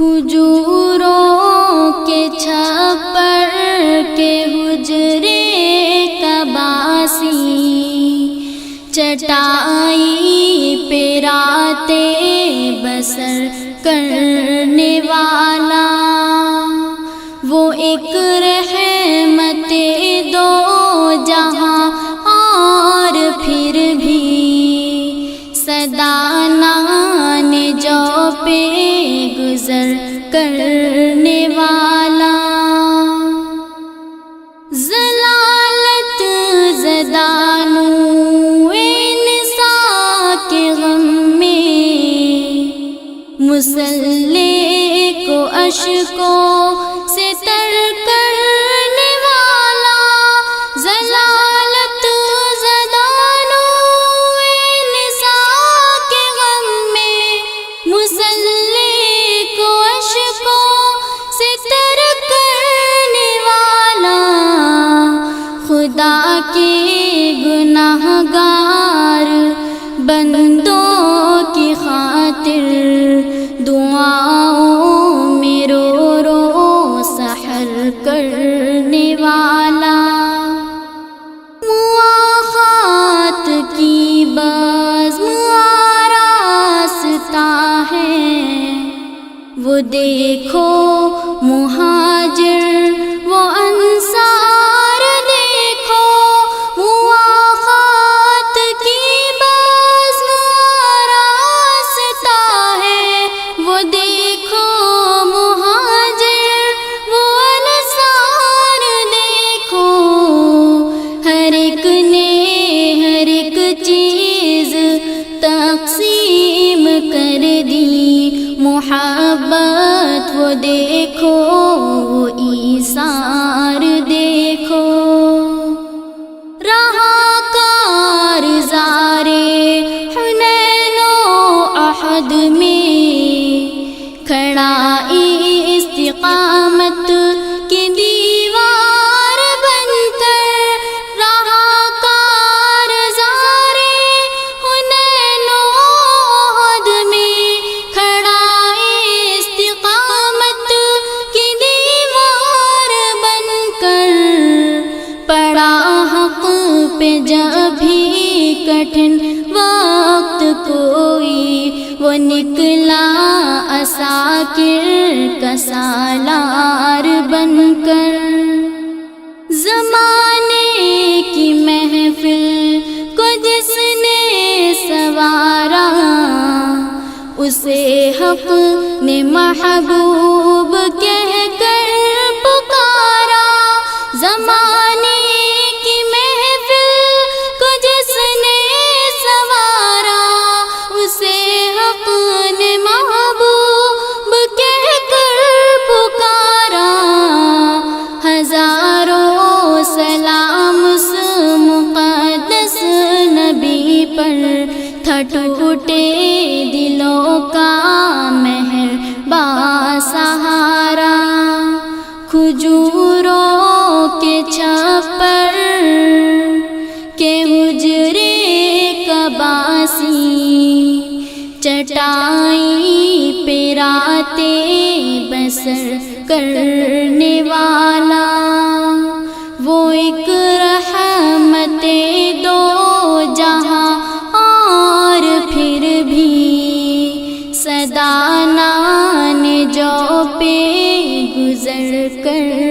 کھجوروں کے چھپر کے حجرے کا باسی، چٹائی پہ راتیں بسر کرنے والا، وہ ایک رحمت دو جہاں اور پھر بھی سدانان جو پہ گزر کرنے والا، ضلالت زدانوں انسان کے غم میں مسلح کو اشکوں سے تر کرنے والا، ضلالت زدانوں انسان کے غم میں مسلح کو اشکوں سے تر کرنے والا، خدا کے گناہ گار بندوں کی خاطر دعاؤں میں رو رو سحر کرنے والا، مواخات کی بزم آراستہ ہے، وہ دیکھو مہاجر وہ انصار دیکھو، مواخات کی بزم آراستہ ہے، وہ دیکھو مہاجر وہ انصار دیکھو، ہر ایک نے ہر ایک چیز تقسیم کر دی، محبت وہ دیکھو وہ ایثار دیکھو، رہا کارزارے حنین و احد میں کھڑا استقامت کی دیوار بن کر، رہا کارزارے حنین و احد میں کھڑا استقامت کی دیوار بن کر، پڑا حق پہ جب بھی کٹھن وقت کوئی، وہ نکلا عساکر کا سالار بن کر، زمانے کی محفل کو جس نے سنوارا، اسے حق نے محبوب کہہ کر پکارا، زمانے کی محفل کو جس نے سنوارا، اسے حق نے محبوب کہہ کر پکارا، ہزاروں سلام اس مقدس نبی پر، تھا ٹوٹے دلوں کا مہرباں سہارا، کھجوروں کے چھپر کے حجرے کا باسی، چٹائی پہ راتیں بسر کرنے والا، وہ ایک رحمت دو جہاں اور پھر بھی سدانان جو پہ گزر کر